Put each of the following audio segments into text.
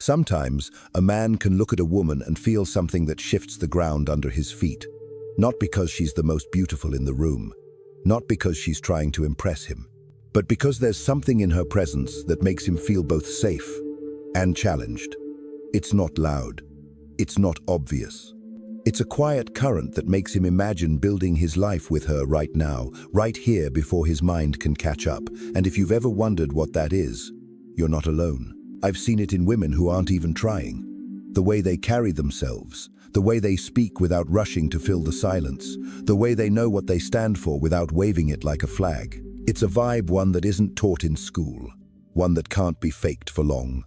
Sometimes, a man can look at a woman and feel something that shifts the ground under his feet. Not because she's the most beautiful in the room, not because she's trying to impress him, but because there's something in her presence that makes him feel both safe and challenged. It's not loud. It's not obvious. It's a quiet current that makes him imagine building his life with her right now, right here before his mind can catch up. And if you've ever wondered what that is, you're not alone. I've seen it in women who aren't even trying. The way they carry themselves, the way they speak without rushing to fill the silence, the way they know what they stand for without waving it like a flag. It's a vibe, one that isn't taught in school, one that can't be faked for long.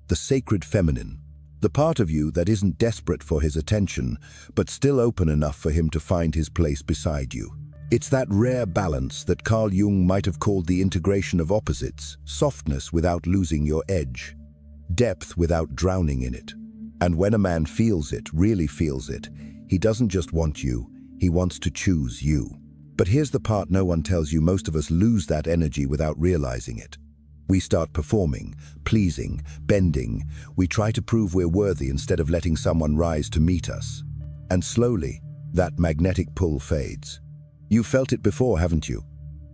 The sacred feminine, the part of you that isn't desperate for his attention, but still open enough for him to find his place beside you. It's that rare balance that Carl Jung might have called the integration of opposites, softness without losing your edge, depth without drowning in it. And when a man feels it, really feels it, he doesn't just want you, he wants to choose you. But here's the part no one tells you: most of us lose that energy without realizing it. We start performing, pleasing, bending. We try to prove we're worthy instead of letting someone rise to meet us. And slowly, that magnetic pull fades. You've felt it before, haven't you?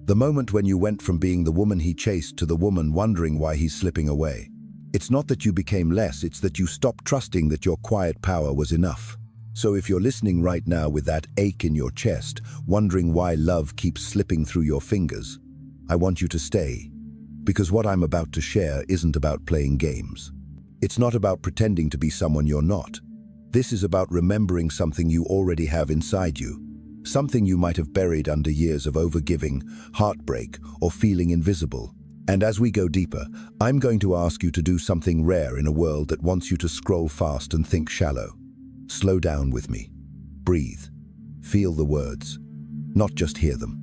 The moment when you went from being the woman he chased to the woman wondering why he's slipping away. It's not that you became less, it's that you stopped trusting that your quiet power was enough. So if you're listening right now with that ache in your chest, wondering why love keeps slipping through your fingers, I want you to stay. Because what I'm about to share isn't about playing games. It's not about pretending to be someone you're not. This is about remembering something you already have inside you. Something you might have buried under years of overgiving, heartbreak, or feeling invisible. And as we go deeper, I'm going to ask you to do something rare in a world that wants you to scroll fast and think shallow. Slow down with me. Breathe. Feel the words, not just hear them.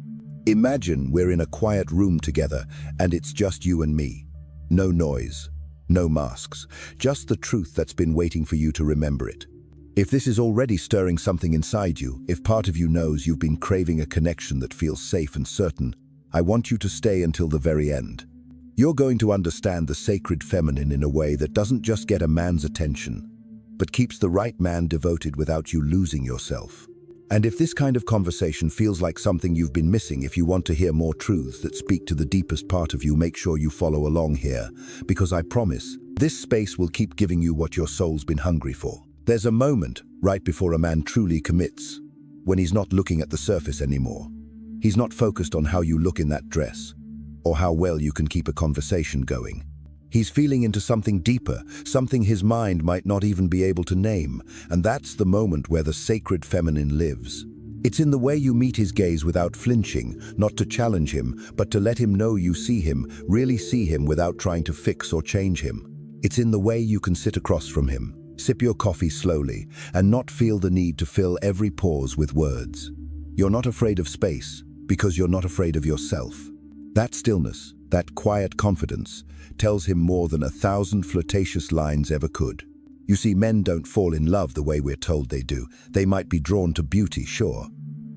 Imagine we're in a quiet room together and it's just you and me. No noise, no masks, just the truth that's been waiting for you to remember it. If this is already stirring something inside you, if part of you knows you've been craving a connection that feels safe and certain, I want you to stay until the very end. You're going to understand the sacred feminine in a way that doesn't just get a man's attention, but keeps the right man devoted without you losing yourself. And if this kind of conversation feels like something you've been missing, if you want to hear more truths that speak to the deepest part of you, make sure you follow along here, because I promise, this space will keep giving you what your soul's been hungry for. There's a moment right before a man truly commits, when he's not looking at the surface anymore. He's not focused on how you look in that dress, or how well you can keep a conversation going. He's feeling into something deeper, something his mind might not even be able to name, and that's the moment where the sacred feminine lives. It's in the way you meet his gaze without flinching, not to challenge him, but to let him know you see him, really see him without trying to fix or change him. It's in the way you can sit across from him, sip your coffee slowly, and not feel the need to fill every pause with words. You're not afraid of space, because you're not afraid of yourself. That stillness, that quiet confidence, tells him more than 1,000 flirtatious lines ever could. You see, men don't fall in love the way we're told they do. They might be drawn to beauty, sure.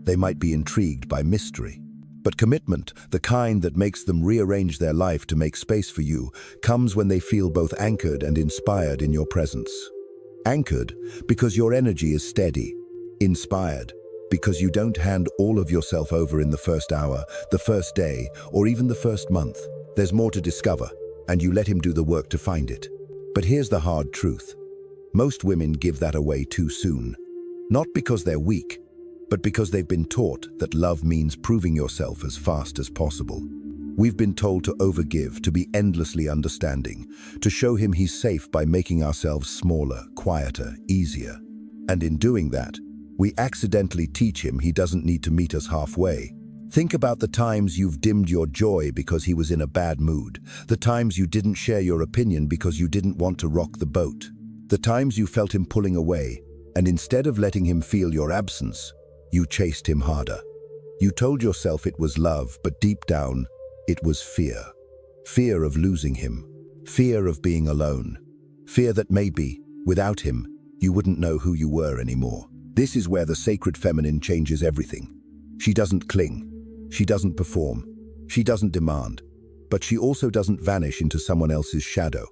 They might be intrigued by mystery. But commitment, the kind that makes them rearrange their life to make space for you, comes when they feel both anchored and inspired in your presence. Anchored, because your energy is steady. Inspired, because you don't hand all of yourself over in the first hour, the first day, or even the first month. There's more to discover, and you let him do the work to find it. But here's the hard truth. Most women give that away too soon. Not because they're weak, but because they've been taught that love means proving yourself as fast as possible. We've been told to overgive, to be endlessly understanding, to show him he's safe by making ourselves smaller, quieter, easier. And in doing that, we accidentally teach him he doesn't need to meet us halfway. Think about the times you've dimmed your joy because he was in a bad mood, the times you didn't share your opinion because you didn't want to rock the boat, the times you felt him pulling away, and instead of letting him feel your absence, you chased him harder. You told yourself it was love, but deep down, it was fear. Fear of losing him, fear of being alone, fear that maybe, without him, you wouldn't know who you were anymore. This is where the sacred feminine changes everything. She doesn't cling, she doesn't perform, she doesn't demand, but she also doesn't vanish into someone else's shadow.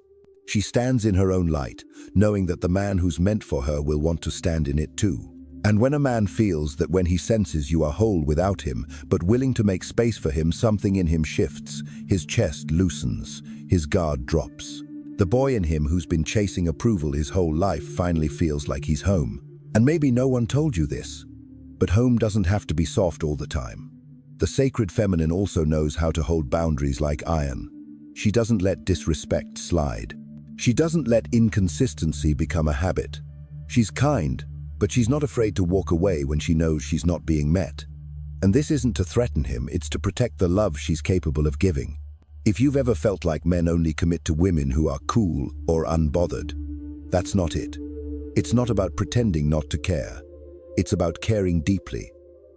She stands in her own light, knowing that the man who's meant for her will want to stand in it too. And when a man feels that when he senses you are whole without him, but willing to make space for him, something in him shifts, his chest loosens, his guard drops. The boy in him who's been chasing approval his whole life finally feels like he's home. And maybe no one told you this, but home doesn't have to be soft all the time. The sacred feminine also knows how to hold boundaries like iron. She doesn't let disrespect slide. She doesn't let inconsistency become a habit. She's kind, but she's not afraid to walk away when she knows she's not being met. And this isn't to threaten him, it's to protect the love she's capable of giving. If you've ever felt like men only commit to women who are cool or unbothered, that's not it. It's not about pretending not to care. It's about caring deeply,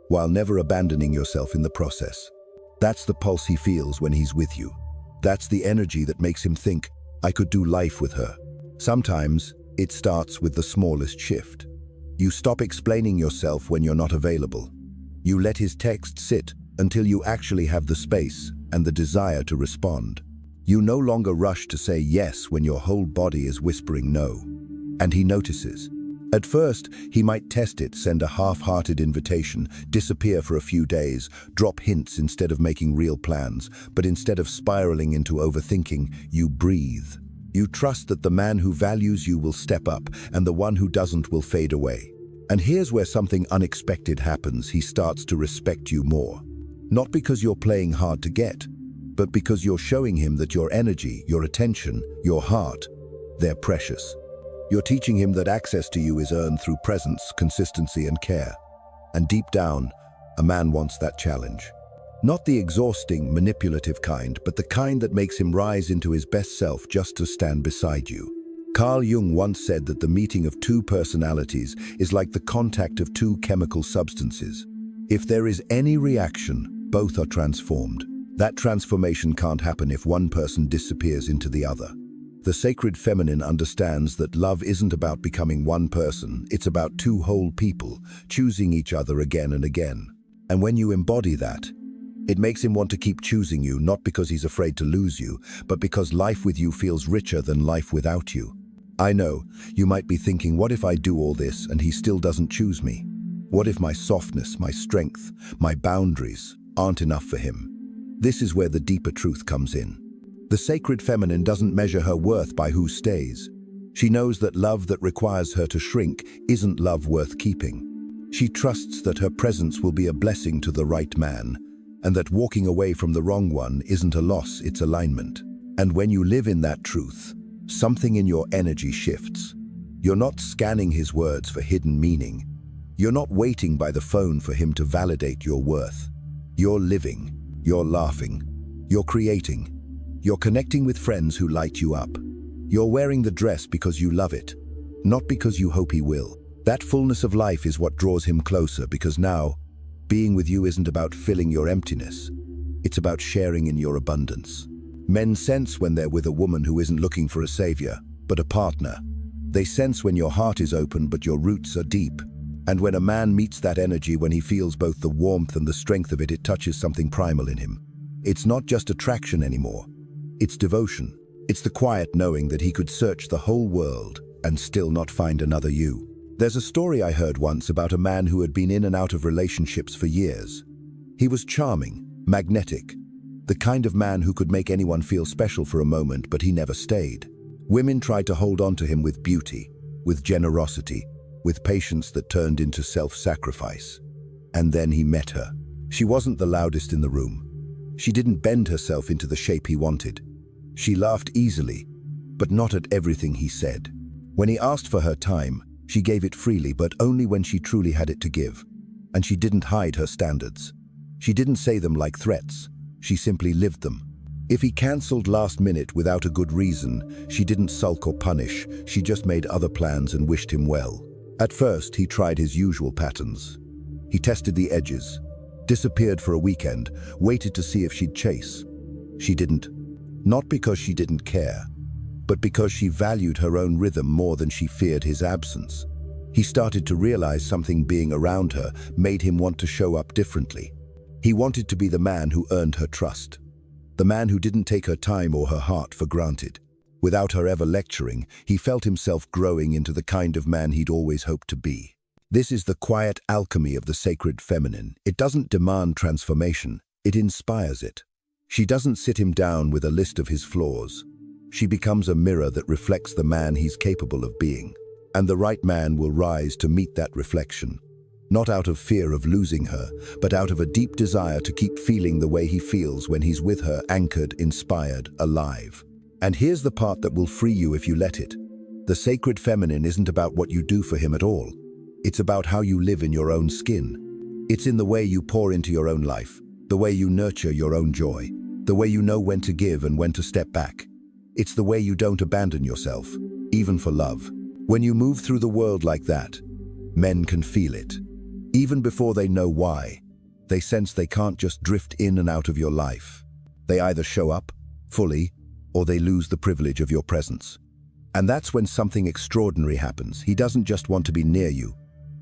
while never abandoning yourself in the process. That's the pulse he feels when he's with you. That's the energy that makes him think, I could do life with her. Sometimes it starts with the smallest shift. You stop explaining yourself when you're not available. You let his text sit until you actually have the space and the desire to respond. You no longer rush to say yes when your whole body is whispering no. And he notices. At first, he might test it, send a half-hearted invitation, disappear for a few days, drop hints instead of making real plans, but instead of spiraling into overthinking, you breathe. You trust that the man who values you will step up, and the one who doesn't will fade away. And here's where something unexpected happens. He starts to respect you more. Not because you're playing hard to get, but because you're showing him that your energy, your attention, your heart, they're precious. You're teaching him that access to you is earned through presence, consistency, and care. And deep down, a man wants that challenge. Not the exhausting, manipulative kind, but the kind that makes him rise into his best self just to stand beside you. Carl Jung once said that the meeting of two personalities is like the contact of two chemical substances. If there is any reaction, both are transformed. That transformation can't happen if one person disappears into the other. The sacred feminine understands that love isn't about becoming one person, it's about two whole people, choosing each other again and again. And when you embody that, it makes him want to keep choosing you, not because he's afraid to lose you, but because life with you feels richer than life without you. I know, you might be thinking, what if I do all this and he still doesn't choose me? What if my softness, my strength, my boundaries aren't enough for him? This is where the deeper truth comes in. The sacred feminine doesn't measure her worth by who stays. She knows that love that requires her to shrink isn't love worth keeping. She trusts that her presence will be a blessing to the right man, and that walking away from the wrong one isn't a loss, it's alignment. And when you live in that truth, something in your energy shifts. You're not scanning his words for hidden meaning. You're not waiting by the phone for him to validate your worth. You're living, you're laughing, you're creating. You're connecting with friends who light you up. You're wearing the dress because you love it, not because you hope he will. That fullness of life is what draws him closer, because now, being with you isn't about filling your emptiness. It's about sharing in your abundance. Men sense when they're with a woman who isn't looking for a savior, but a partner. They sense when your heart is open but your roots are deep. And when a man meets that energy, when he feels both the warmth and the strength of it, it touches something primal in him. It's not just attraction anymore. It's devotion. It's the quiet knowing that he could search the whole world and still not find another you. There's a story I heard once about a man who had been in and out of relationships for years. He was charming, magnetic, the kind of man who could make anyone feel special for a moment, but he never stayed. Women tried to hold on to him with beauty, with generosity, with patience that turned into self-sacrifice. And then he met her. She wasn't the loudest in the room. She didn't bend herself into the shape he wanted. She laughed easily, but not at everything he said. When he asked for her time, she gave it freely, but only when she truly had it to give. And she didn't hide her standards. She didn't say them like threats. She simply lived them. If he cancelled last minute without a good reason, she didn't sulk or punish. She just made other plans and wished him well. At first, he tried his usual patterns. He tested the edges, disappeared for a weekend, waited to see if she'd chase. She didn't. Not because she didn't care, but because she valued her own rhythm more than she feared his absence. He started to realize something being around her made him want to show up differently. He wanted to be the man who earned her trust, the man who didn't take her time or her heart for granted. Without her ever lecturing, he felt himself growing into the kind of man he'd always hoped to be. This is the quiet alchemy of the sacred feminine. It doesn't demand transformation, it inspires it. She doesn't sit him down with a list of his flaws. She becomes a mirror that reflects the man he's capable of being. And the right man will rise to meet that reflection. Not out of fear of losing her, but out of a deep desire to keep feeling the way he feels when he's with her, anchored, inspired, alive. And here's the part that will free you if you let it. The sacred feminine isn't about what you do for him at all. It's about how you live in your own skin. It's in the way you pour into your own life, the way you nurture your own joy, the way you know when to give and when to step back. It's the way you don't abandon yourself, even for love. When you move through the world like that, men can feel it. Even before they know why, they sense they can't just drift in and out of your life. They either show up, fully, or they lose the privilege of your presence. And that's when something extraordinary happens. He doesn't just want to be near you.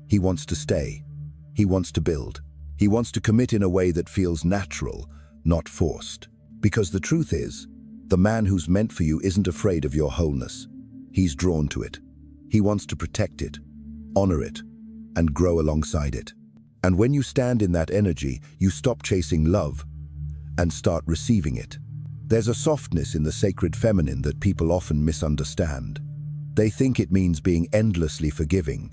He wants to stay. He wants to build. He wants to commit in a way that feels natural, not forced. Because the truth is, the man who's meant for you isn't afraid of your wholeness. He's drawn to it. He wants to protect it, honor it, and grow alongside it. And when you stand in that energy, you stop chasing love and start receiving it. There's a softness in the sacred feminine that people often misunderstand. They think it means being endlessly forgiving,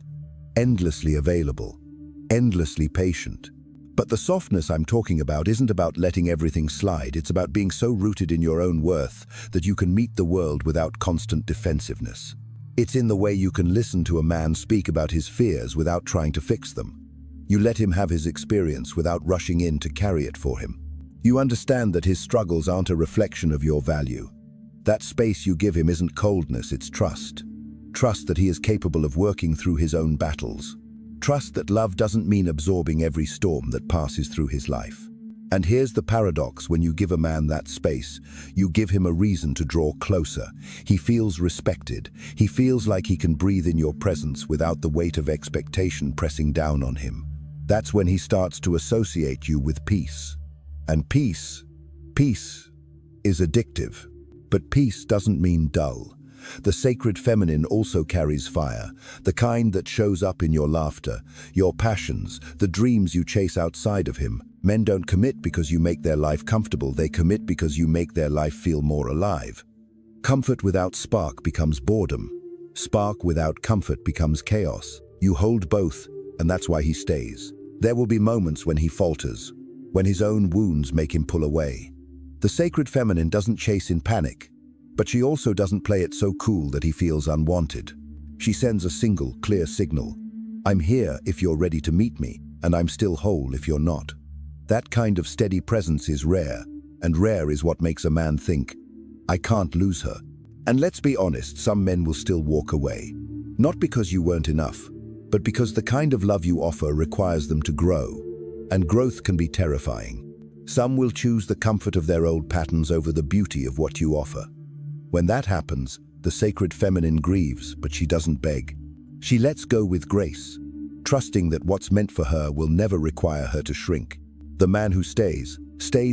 endlessly available, endlessly patient. But the softness I'm talking about isn't about letting everything slide. It's about being so rooted in your own worth that you can meet the world without constant defensiveness. It's in the way you can listen to a man speak about his fears without trying to fix them. You let him have his experience without rushing in to carry it for him. You understand that his struggles aren't a reflection of your value. That space you give him isn't coldness, it's trust. Trust that he is capable of working through his own battles. Trust that love doesn't mean absorbing every storm that passes through his life. And here's the paradox: when you give a man that space, you give him a reason to draw closer. He feels respected. He feels like he can breathe in your presence without the weight of expectation pressing down on him. That's when he starts to associate you with peace. And peace is addictive. But peace doesn't mean dull. The sacred feminine also carries fire, the kind that shows up in your laughter, your passions, the dreams you chase outside of him. Men don't commit because you make their life comfortable, they commit because you make their life feel more alive. Comfort without spark becomes boredom. Spark without comfort becomes chaos. You hold both, and that's why he stays. There will be moments when he falters, when his own wounds make him pull away. The sacred feminine doesn't chase in panic, but she also doesn't play it so cool that he feels unwanted. She sends a single, clear signal. I'm here if you're ready to meet me, and I'm still whole if you're not. That kind of steady presence is rare, and rare is what makes a man think, I can't lose her. And let's be honest, some men will still walk away. Not because you weren't enough, but because the kind of love you offer requires them to grow. And growth can be terrifying. Some will choose the comfort of their old patterns over the beauty of what you offer. When that happens, the sacred feminine grieves, but she doesn't beg. She lets go with grace, trusting that what's meant for her will never require her to shrink. The man who stays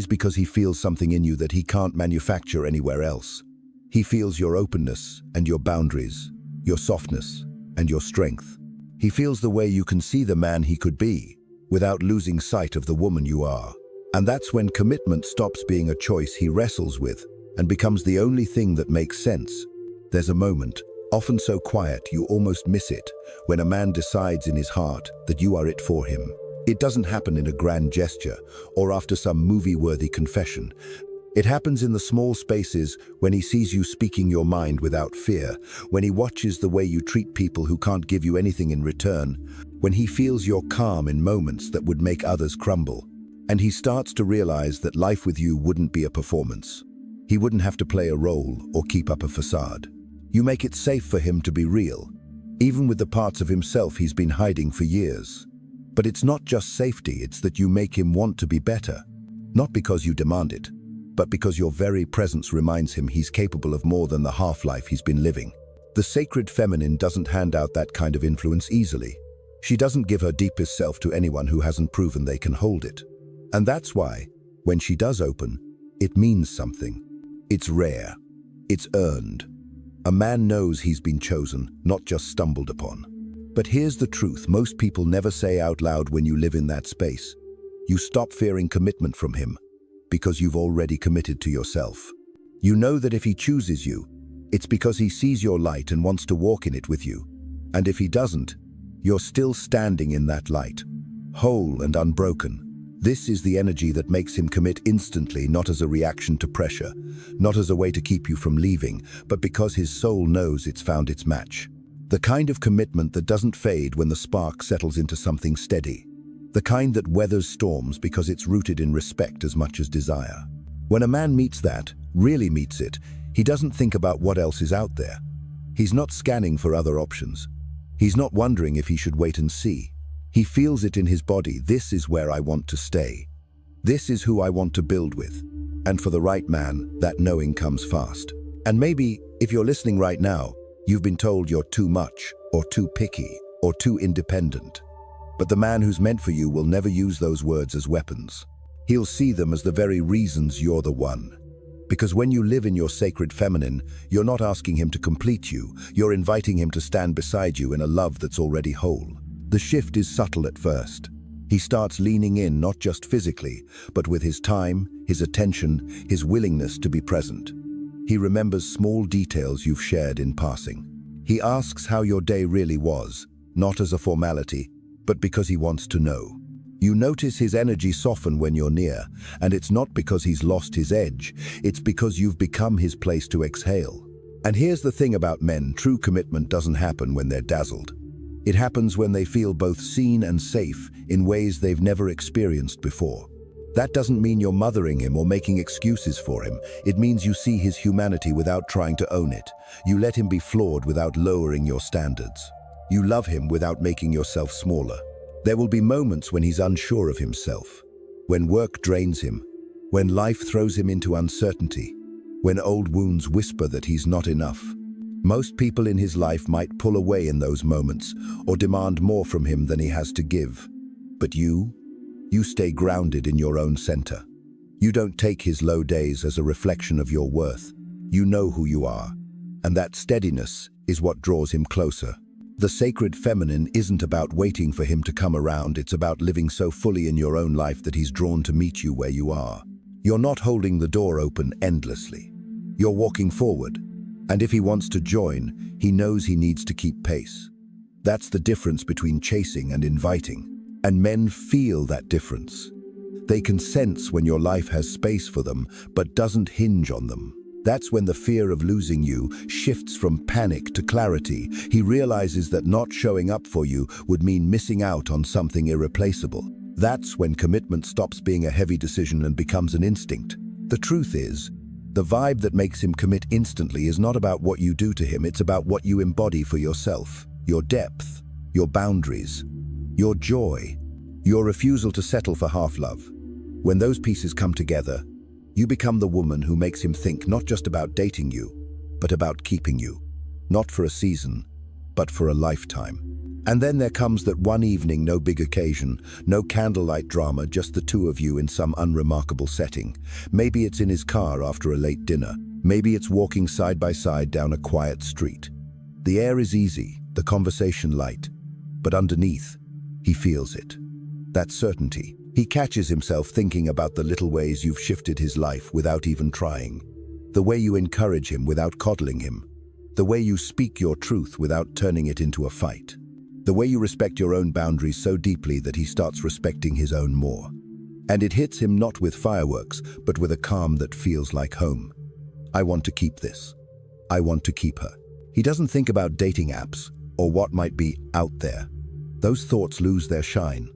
because he feels something in you that he can't manufacture anywhere else. He feels your openness and your boundaries, your softness and your strength. He feels the way you can see the man he could be, without losing sight of the woman you are. And that's when commitment stops being a choice he wrestles with and becomes the only thing that makes sense. There's a moment, often so quiet you almost miss it, when a man decides in his heart that you are it for him. It doesn't happen in a grand gesture or after some movie-worthy confession. It happens in the small spaces when he sees you speaking your mind without fear, when he watches the way you treat people who can't give you anything in return, when he feels your calm in moments that would make others crumble. And he starts to realize that life with you wouldn't be a performance. He wouldn't have to play a role or keep up a facade. You make it safe for him to be real, even with the parts of himself he's been hiding for years. But it's not just safety, it's that you make him want to be better. Not because you demand it, but because your very presence reminds him he's capable of more than the half-life he's been living. The sacred feminine doesn't hand out that kind of influence easily. She doesn't give her deepest self to anyone who hasn't proven they can hold it. And that's why, when she does open, it means something. It's rare. It's earned. A man knows he's been chosen, not just stumbled upon. But here's the truth most people never say out loud when you live in that space. You stop fearing commitment from him because you've already committed to yourself. You know that if he chooses you, it's because he sees your light and wants to walk in it with you. And if he doesn't, you're still standing in that light, whole and unbroken. This is the energy that makes him commit instantly, not as a reaction to pressure, not as a way to keep you from leaving, but because his soul knows it's found its match. The kind of commitment that doesn't fade when the spark settles into something steady. The kind that weathers storms because it's rooted in respect as much as desire. When a man meets that, really meets it, he doesn't think about what else is out there. He's not scanning for other options. He's not wondering if he should wait and see. He feels it in his body. This is where I want to stay. This is who I want to build with. And for the right man, that knowing comes fast. And maybe, if you're listening right now, you've been told you're too much, or too picky, or too independent. But the man who's meant for you will never use those words as weapons. He'll see them as the very reasons you're the one. Because when you live in your sacred feminine, you're not asking him to complete you, you're inviting him to stand beside you in a love that's already whole. The shift is subtle at first. He starts leaning in not just physically, but with his time, his attention, his willingness to be present. He remembers small details you've shared in passing. He asks how your day really was, not as a formality, but because he wants to know. You notice his energy soften when you're near, and it's not because he's lost his edge, it's because you've become his place to exhale. And here's the thing about men, true commitment doesn't happen when they're dazzled. It happens when they feel both seen and safe in ways they've never experienced before. That doesn't mean you're mothering him or making excuses for him. It means you see his humanity without trying to own it. You let him be flawed without lowering your standards. You love him without making yourself smaller. There will be moments when he's unsure of himself, when work drains him, when life throws him into uncertainty, when old wounds whisper that he's not enough. Most people in his life might pull away in those moments or demand more from him than he has to give. But you stay grounded in your own center. You don't take his low days as a reflection of your worth. You know who you are, and that steadiness is what draws him closer. The sacred feminine isn't about waiting for him to come around, it's about living so fully in your own life that he's drawn to meet you where you are. You're not holding the door open endlessly. You're walking forward, and if he wants to join, he knows he needs to keep pace. That's the difference between chasing and inviting, and men feel that difference. They can sense when your life has space for them, but doesn't hinge on them. That's when the fear of losing you shifts from panic to clarity. He realizes that not showing up for you would mean missing out on something irreplaceable. That's when commitment stops being a heavy decision and becomes an instinct. The truth is, the vibe that makes him commit instantly is not about what you do to him, it's about what you embody for yourself, your depth, your boundaries, your joy, your refusal to settle for half-love. When those pieces come together, you become the woman who makes him think not just about dating you, but about keeping you. Not for a season, but for a lifetime. And then there comes that one evening, no big occasion, no candlelight drama, just the two of you in some unremarkable setting. Maybe it's in his car after a late dinner. Maybe it's walking side by side down a quiet street. The air is easy, the conversation light, but underneath, he feels it. That certainty. He catches himself thinking about the little ways you've shifted his life without even trying. The way you encourage him without coddling him. The way you speak your truth without turning it into a fight. The way you respect your own boundaries so deeply that he starts respecting his own more. And it hits him not with fireworks, but with a calm that feels like home. I want to keep this. I want to keep her. He doesn't think about dating apps or what might be out there. Those thoughts lose their shine.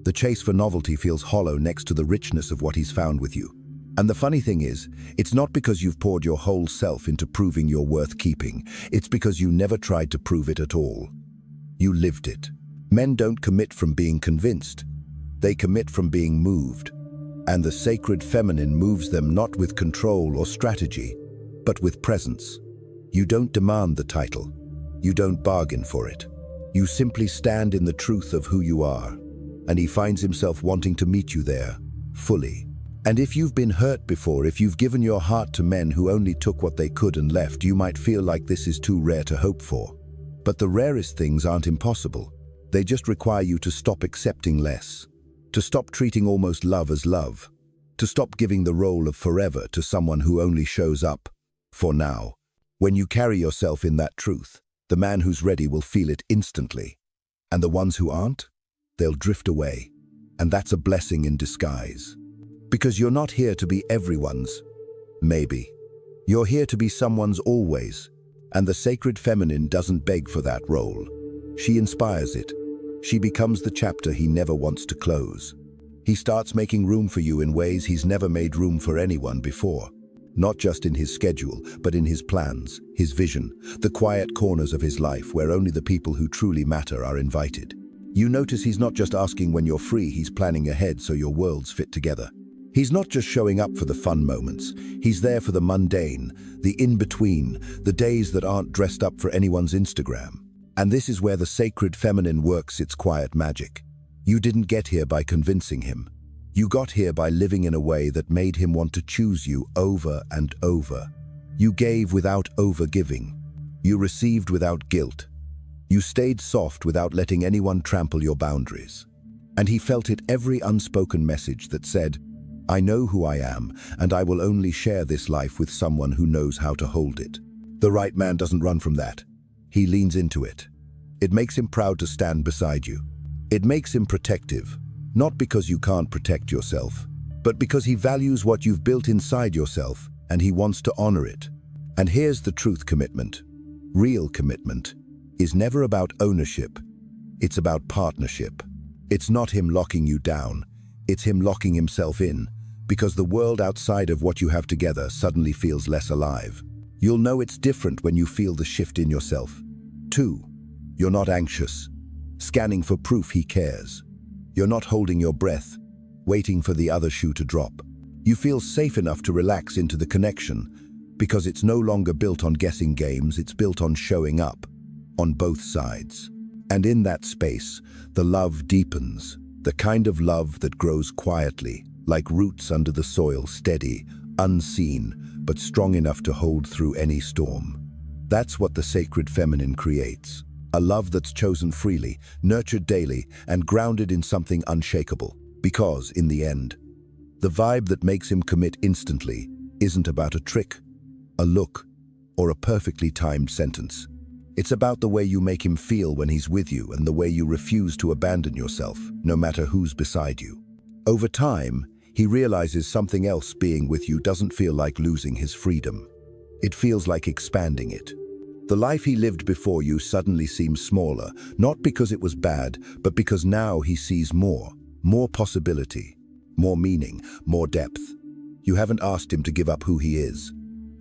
The chase for novelty feels hollow next to the richness of what he's found with you. And the funny thing is, it's not because you've poured your whole self into proving you're worth keeping. It's because you never tried to prove it at all. You lived it. Men don't commit from being convinced. They commit from being moved. And the sacred feminine moves them not with control or strategy, but with presence. You don't demand the title. You don't bargain for it. You simply stand in the truth of who you are. And he finds himself wanting to meet you there, fully. And if you've been hurt before, if you've given your heart to men who only took what they could and left, you might feel like this is too rare to hope for. But the rarest things aren't impossible. They just require you to stop accepting less, to stop treating almost love as love, to stop giving the role of forever to someone who only shows up for now. When you carry yourself in that truth, the man who's ready will feel it instantly. And the ones who aren't, they'll drift away. And that's a blessing in disguise. Because you're not here to be everyone's, maybe. You're here to be someone's always. And the sacred feminine doesn't beg for that role. She inspires it. She becomes the chapter he never wants to close. He starts making room for you in ways he's never made room for anyone before. Not just in his schedule, but in his plans, his vision, the quiet corners of his life where only the people who truly matter are invited. You notice he's not just asking when you're free, he's planning ahead so your worlds fit together. He's not just showing up for the fun moments, he's there for the mundane, the in-between, the days that aren't dressed up for anyone's Instagram. And this is where the sacred feminine works its quiet magic. You didn't get here by convincing him. You got here by living in a way that made him want to choose you over and over. You gave without overgiving. You received without guilt. You stayed soft without letting anyone trample your boundaries. And he felt it every unspoken message that said, I know who I am, and I will only share this life with someone who knows how to hold it. The right man doesn't run from that. He leans into it. It makes him proud to stand beside you. It makes him protective, not because you can't protect yourself, but because he values what you've built inside yourself, and he wants to honor it. And here's the truth: commitment, real commitment, is never about ownership. It's about partnership. It's not him locking you down. It's him locking himself in, because the world outside of what you have together suddenly feels less alive. You'll know it's different when you feel the shift in yourself. 2. You're not anxious, scanning for proof he cares. You're not holding your breath, waiting for the other shoe to drop. You feel safe enough to relax into the connection, because it's no longer built on guessing games, it's built on showing up, on both sides. And in that space, the love deepens, the kind of love that grows quietly, like roots under the soil, steady, unseen, but strong enough to hold through any storm. That's what the sacred feminine creates. A love that's chosen freely, nurtured daily, and grounded in something unshakable. Because, in the end, the vibe that makes him commit instantly isn't about a trick, a look, or a perfectly timed sentence. It's about the way you make him feel when he's with you and the way you refuse to abandon yourself, no matter who's beside you. Over time, he realizes something else: being with you doesn't feel like losing his freedom. It feels like expanding it. The life he lived before you suddenly seems smaller, not because it was bad, but because now he sees more possibility, more meaning, more depth. You haven't asked him to give up who he is.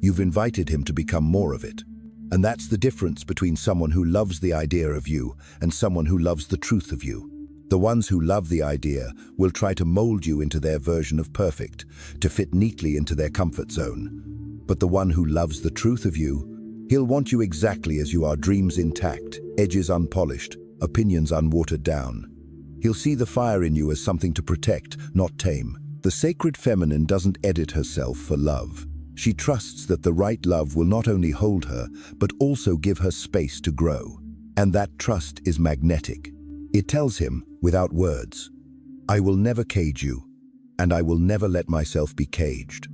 You've invited him to become more of it. And that's the difference between someone who loves the idea of you and someone who loves the truth of you. The ones who love the idea will try to mold you into their version of perfect, to fit neatly into their comfort zone. But the one who loves the truth of you, he'll want you exactly as you are, dreams intact, edges unpolished, opinions unwatered down. He'll see the fire in you as something to protect, not tame. The sacred feminine doesn't edit herself for love. She trusts that the right love will not only hold her, but also give her space to grow. And that trust is magnetic. It tells him, without words, I will never cage you, and I will never let myself be caged.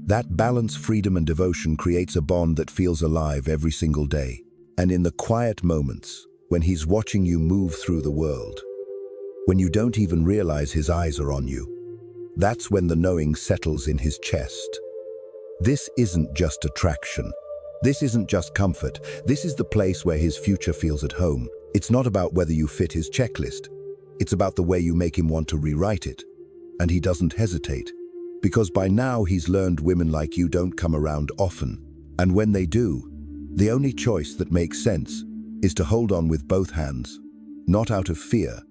That balance, freedom, and devotion creates a bond that feels alive every single day. And in the quiet moments, when he's watching you move through the world, when you don't even realize his eyes are on you, that's when the knowing settles in his chest. This isn't just attraction. This isn't just comfort. This is the place where his future feels at home. It's not about whether you fit his checklist. It's about the way you make him want to rewrite it. And he doesn't hesitate. Because by now he's learned women like you don't come around often. And when they do, the only choice that makes sense is to hold on with both hands. Not out of fear,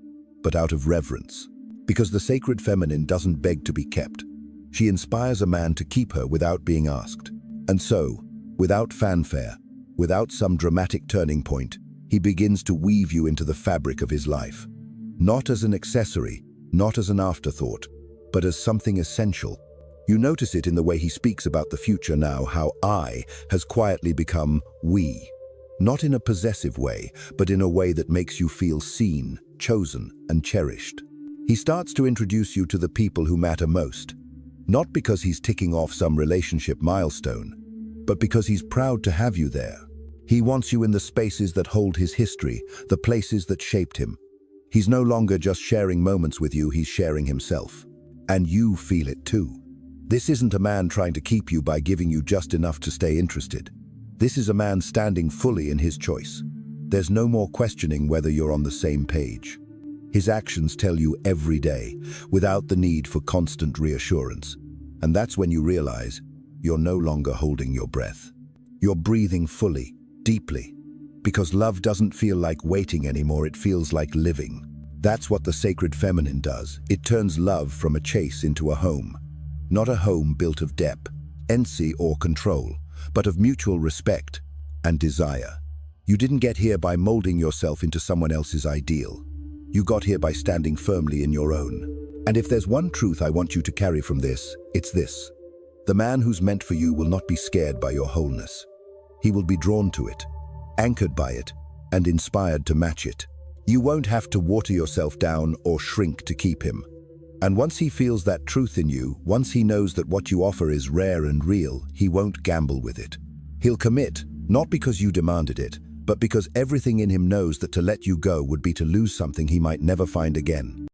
but out of reverence. Because the sacred feminine doesn't beg to be kept. She inspires a man to keep her without being asked. And so, without fanfare, without some dramatic turning point, he begins to weave you into the fabric of his life. Not as an accessory, not as an afterthought, but as something essential. You notice it in the way he speaks about the future now, how I has quietly become we. Not in a possessive way, but in a way that makes you feel seen, chosen, and cherished. He starts to introduce you to the people who matter most. Not because he's ticking off some relationship milestone, but because he's proud to have you there. He wants you in the spaces that hold his history, the places that shaped him. He's no longer just sharing moments with you, he's sharing himself. And you feel it too. This isn't a man trying to keep you by giving you just enough to stay interested. This is a man standing fully in his choice. There's no more questioning whether you're on the same page. His actions tell you every day, without the need for constant reassurance. And that's when you realize you're no longer holding your breath. You're breathing fully, deeply. Because love doesn't feel like waiting anymore, it feels like living. That's what the sacred feminine does. It turns love from a chase into a home. Not a home built of depth, envy, or control, but of mutual respect and desire. You didn't get here by molding yourself into someone else's ideal. You got here by standing firmly in your own. And if there's one truth I want you to carry from this, it's this. The man who's meant for you will not be scared by your wholeness. He will be drawn to it, anchored by it, and inspired to match it. You won't have to water yourself down or shrink to keep him. And once he feels that truth in you, once he knows that what you offer is rare and real, he won't gamble with it. He'll commit, not because you demanded it, but because everything in him knows that to let you go would be to lose something he might never find again.